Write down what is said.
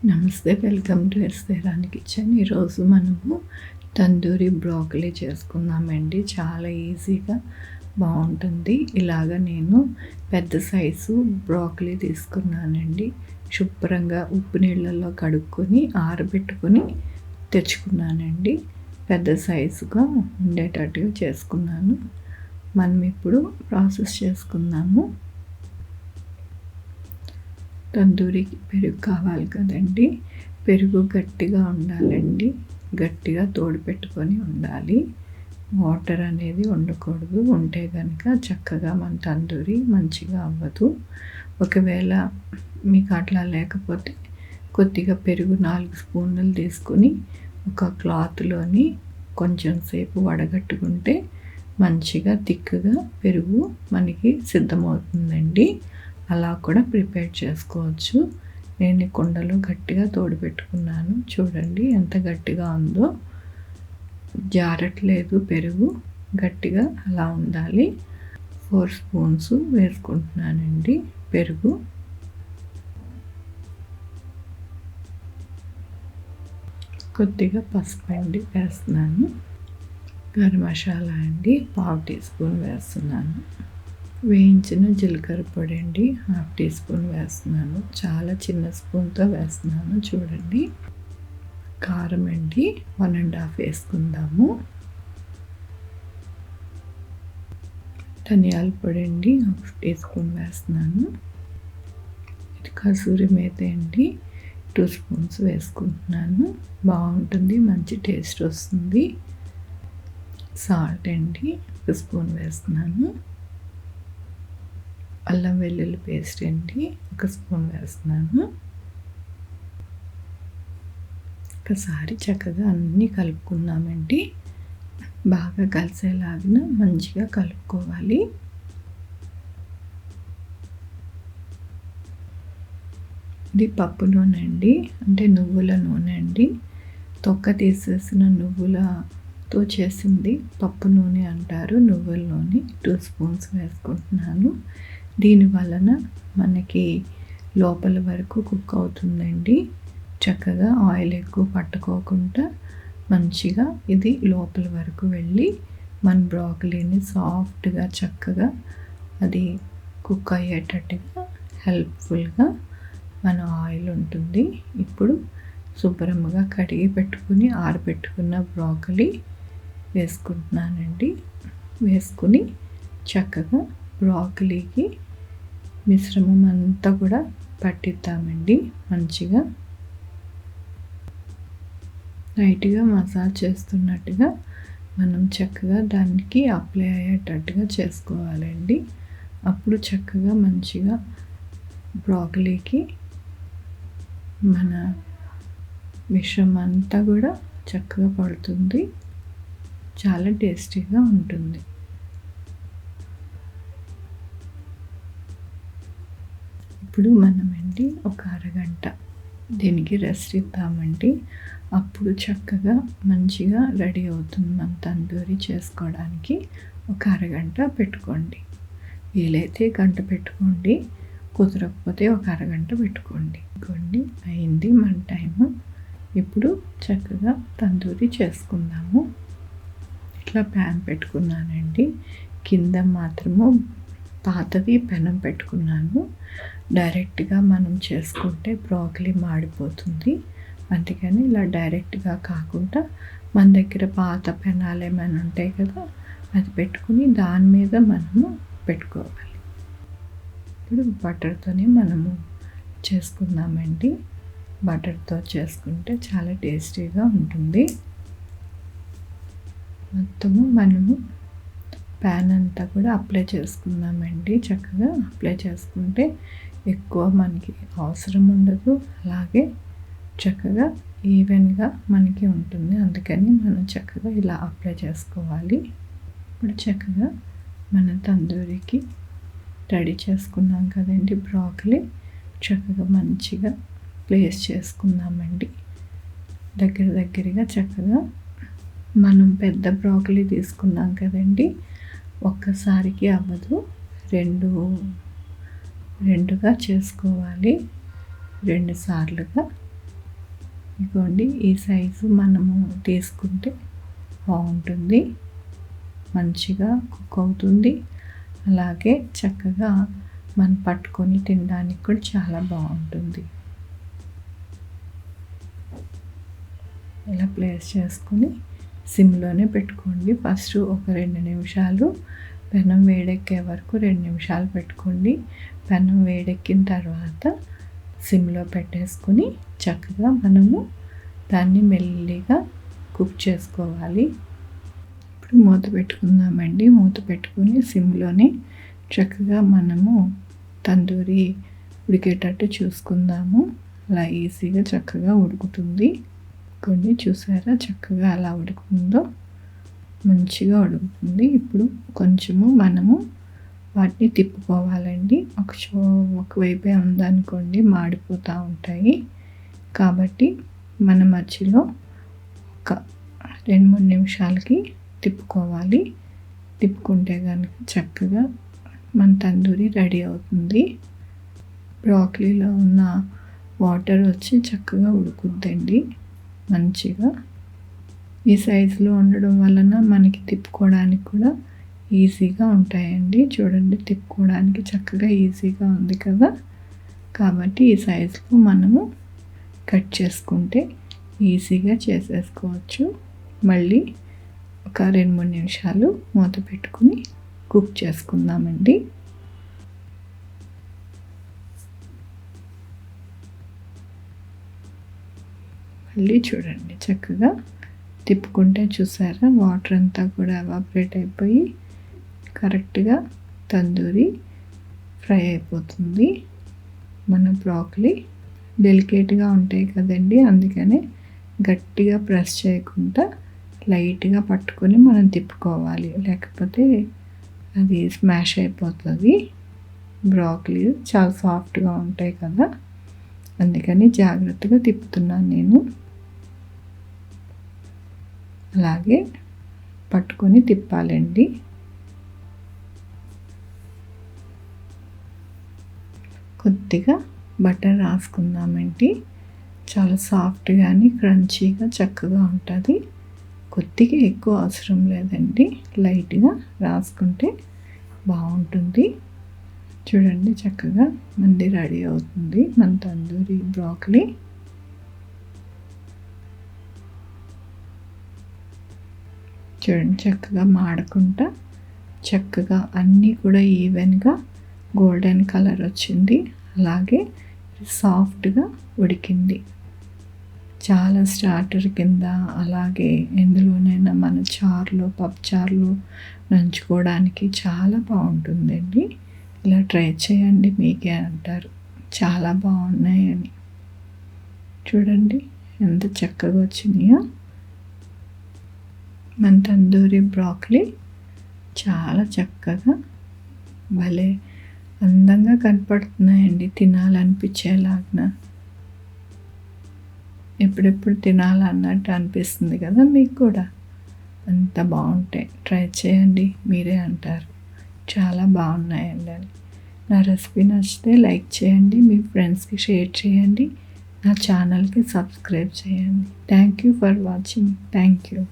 నమస్తే, welcome to ఎస్తేరాని kitchen. ఈరోజు మనము తందూరి బ్రోకలీ చేసుకుందామండి. చాలా ఈజీగా బాగుంటుంది. ఇలాగ నేను పెద్ద సైజు బ్రోకలీ తీసుకున్నానండి. శుభ్రంగా ఉప్పు నీళ్ళల్లో కడుక్కొని ఆరబెట్టుకొని తెచ్చుకున్నానండి. పెద్ద సైజుగా ఉండేటట్టుగా చేసుకున్నాను. మనం ఇప్పుడు ప్రాసెస్ చేసుకుందాము. తందూరికి పెరుగు కావాలి కదండి. పెరుగు గట్టిగా ఉండాలండి. గట్టిగా తోడు పెట్టుకొని ఉండాలి. వాటర్ అనేది ఉండకూడదు. ఉంటే కనుక చక్కగా మన తందూరి మంచిగా అవ్వదు. ఒకవేళ మీకు అట్లా లేకపోతే కొద్దిగా పెరుగు 4 స్పూన్లు తీసుకొని ఒక క్లాత్లోని కొంచెం సేపు వడగట్టుకుంటే మంచిగా తిక్కుగా పెరుగు మనకి సిద్ధమవుతుందండి. అలా కూడా ప్రిపేర్ చేసుకోవచ్చు. నేను ఈ కుండలో గట్టిగా తోడు పెట్టుకున్నాను. చూడండి ఎంత గట్టిగా ఉందో. జారట్లేదు పెరుగు. గట్టిగా అలా ఉండాలి. 4 స్పూన్స్ వేసుకుంటున్నానండి పెరుగు. కొద్దిగా పసుపు అండి వేస్తున్నాను. గరం మసాలా అండి 1/2 టీ స్పూన్ వేస్తున్నాను. వేయించిన జీలకర్ర పొడి అండి 1/2 టీ స్పూన్ వేస్తున్నాను. చాలా చిన్న స్పూన్తో వేస్తున్నాను. చూడండి. కారం అండి 1.5 వేసుకుందాము. ధనియాల పొడి అండి 1 టీ స్పూన్ వేస్తున్నాను. ఇది కసూరి మేతి అండి 2 స్పూన్స్ వేసుకుంటున్నాను. బాగుంటుంది, మంచి టేస్ట్ వస్తుంది. సాల్ట్ అండి 1 స్పూన్ వేస్తున్నాను. అల్లం వెల్లుల్లి పేస్ట్ అండి 1 స్పూన్ వేస్తున్నాను. ఒకసారి చక్కగా అన్నీ కలుపుకుందామండి. బాగా కలిసేలాగా మంచిగా కలుపుకోవాలి. ఇది పప్పు నూనె అండి, అంటే నువ్వుల నూనె అండి. తొక్క తీసేసిన నువ్వులతో చేసింది పప్పు నూనె అంటారు. నువ్వుల నూనె 2 స్పూన్స్ వేసుకుంటున్నాను. దీని వలన మనకి లోపల వరకు కుక్ అవుతుందండి. చక్కగా ఆయిల్ ఎక్కువ పట్టుకోకుండా మంచిగా ఇది లోపల వరకు వెళ్ళి మన బ్రోకలీని సాఫ్ట్గా చక్కగా అది కుక్ అయ్యేటట్టుగా హెల్ప్ఫుల్గా మన ఆయిల్ ఉంటుంది. ఇప్పుడు శుభ్రంగా కడిగి పెట్టుకుని ఆరబెట్టుకున్న బ్రోకలీ వేసుకుంటున్నానండి. వేసుకుని చక్కగా బ్రోకలీకి మిశ్రమం అంతా కూడా పట్టిద్దామండి. మంచిగా లైట్గా మసాజ్ చేస్తున్నట్టుగా మనం చక్కగా దానికి అప్లై అయ్యేటట్టుగా చేసుకోవాలండి. అప్పుడు చక్కగా మంచిగా బ్రోకలీకి మన మిశ్రమం అంతా కూడా చక్కగా పడుతుంది. చాలా టేస్టీగా ఉంటుంది. ఇప్పుడు మనమండి ఒక అరగంట దీనికి రెస్ట్ ఇద్దామండి. అప్పుడు చక్కగా మంచిగా రెడీ అవుతుంది. మన తందూరి చేసుకోవడానికి ఒక అరగంట పెట్టుకోండి. వీలైతే గంట పెట్టుకోండి, కుదరకపోతే ఒక అరగంట పెట్టుకోండి. అయింది మన టైము. ఇప్పుడు చక్కగా తందూరి చేసుకుందాము. ఇట్లా ప్యాన్ పెట్టుకున్నానండి. కింద మాత్రము పాతది పెనం పెట్టుకున్నాను. డైరెక్ట్గా మనం చేసుకుంటే బ్రోకలీ మాడిపోతుంది. అందుకని ఇలా డైరెక్ట్గా కాకుండా మన దగ్గర పాత పెనాలు ఏమైనా ఉంటాయి కదా, అది పెట్టుకుని దాని మీద మనము పెట్టుకోవాలి. ఇప్పుడు బటర్తోనే మనము చేసుకుందామండి. బటర్తో చేసుకుంటే చాలా టేస్టీగా ఉంటుంది. మొత్తము మనము ప్యాన్ అంతా కూడా అప్లై చేసుకుందామండి. చక్కగా అప్లై చేసుకుంటే ఎక్కువ మనకి అవసరం ఉండదు. అలాగే చక్కగా ఈవెన్గా మనకి ఉంటుంది. అందుకని మనం చక్కగా ఇలా అప్లై చేసుకోవాలి. ఇప్పుడు చక్కగా మన తందూరికి రెడీ చేసుకున్నాం కదండి బ్రోకలీ. చక్కగా మంచిగా ప్లేస్ చేసుకుందామండి. దగ్గరగా చక్కగా మనం పెద్ద బ్రోకలీ తీసుకున్నాం కదండి. ఒక్కసారికి అవ్వదు, రెండుగా చేసుకోవాలి. 2 సార్లుగా ఇదిగోండి ఈ సైజు మనము తీసుకుంటే బాగుంటుంది, మంచిగా కుక్ అవుతుంది. అలాగే చక్కగా మనం పట్టుకొని తినడానికి కూడా చాలా బాగుంటుంది. ఇలా ప్లేస్ చేసుకొని సిమ్లోనే పెట్టుకోండి. ఫస్ట్ ఒక 2 నిమిషాలు పెనం వేడెక్కే వరకు 2 నిమిషాలు పెట్టుకోండి. పెనం వేడెక్కిన తర్వాత సిమ్లో పెట్టేసుకుని చక్కగా మనము దాన్ని మెల్లిగా కుక్ చేసుకోవాలి. ఇప్పుడు మూత పెట్టుకుందామండి. మూత పెట్టుకుని సిమ్లోనే చక్కగా మనము తందూరి ఉడికేటట్టు చూసుకుందాము. అలా ఈజీగా చక్కగా ఉడుకుతుంది. కొన్ని చూసారా చక్కగా అలా ఉడుకుతుందో, మంచిగా ఉడుకుతుంది. ఇప్పుడు కొంచెము మనము వాటిని తిప్పుకోవాలండి. ఒకవైపే ఉందనుకోండి మాడిపోతూ ఉంటాయి. కాబట్టి మన మధ్యలో ఒక 2-3 నిమిషాలకి తిప్పుకోవాలి. తిప్పుకుంటే కనుక చక్కగా మన తందూరి రెడీ అవుతుంది. బ్రాకలీలో ఉన్న వాటర్ వచ్చి చక్కగా ఉడుకుద్దండి మంచిగా. ఈ సైజులో ఉండడం వలన మనకి తిప్పుకోవడానికి కూడా ఈజీగా ఉంటాయండి. చూడండి, తిప్పుకోవడానికి చక్కగా ఈజీగా ఉంది కదా. కాబట్టి ఈ సైజులో మనము కట్ చేసుకుంటే ఈజీగా చేసేసుకోవచ్చు. మళ్ళీ ఒక 2-3 నిమిషాలు మూత పెట్టుకుని కుక్ చేసుకుందామండి. మళ్ళీ చూడండి, చక్కగా తిప్పుకుంటే చూసారా వాటర్ అంతా కూడా ఎవాపరేట్ అయిపోయి కరెక్ట్గా తందూరి ఫ్రై అయిపోతుంది. మన బ్రాకలీ డెలికేట్గా ఉంటాయి కదండి, అందుకనే గట్టిగా ప్రెస్ చేయకుండా లైట్గా పట్టుకొని మనం తిప్పుకోవాలి, లేకపోతే అది స్మాష్ అయిపోతుంది. బ్రాకలీ చాలా సాఫ్ట్గా ఉంటాయి కదా, అందుకని జాగ్రత్తగా తిప్పుతున్నాను నేను. అలాగే పట్టుకొని తిప్పాలండి. కొద్దిగా బటర్ రాసుకుందామండి. చాలా సాఫ్ట్గాని క్రంచీగా చక్కగా ఉంటుంది. కొద్దిగా ఎక్కువ అవసరం లేదండి, లైట్గా రాసుకుంటే బాగుంటుంది. చూడండి, చక్కగా మంది రెడీ అవుతుంది మన తందూరి బ్రాకలీ. చూడండి, చక్కగా మాడకుండా చక్కగా అన్నీ కూడా ఈవెన్గా గోల్డెన్ కలర్ వచ్చింది. అలాగే సాఫ్ట్గా ఉడికింది. చాలా స్టార్టర్ కింద, అలాగే ఎందులోనైనా మన చారులో పప్పుచారులో నంచుకోవడానికి చాలా బాగుంటుందండి. ఇలా ట్రై చేయండి, మీకే అంటారు చాలా బాగున్నాయని. చూడండి ఎంత చక్కగా వచ్చినాయో. మన తందూరి బ్రాకలీ చాలా చక్కగా భలే అందంగా కనపడుతున్నాయండి, తినాలనిపించేలాగా. ఎప్పుడెప్పుడు తినాలన్నట్టు అనిపిస్తుంది కదా మీకు కూడా. అంత బాగుంటాయి, ట్రై చేయండి, మీరే అంటారు చాలా బాగున్నాయండి అని. నా రెసిపీ నచ్చితే లైక్ చేయండి, మీ ఫ్రెండ్స్కి షేర్ చేయండి, నా ఛానల్కి సబ్స్క్రైబ్ చేయండి. Thank you for watching. Thank you.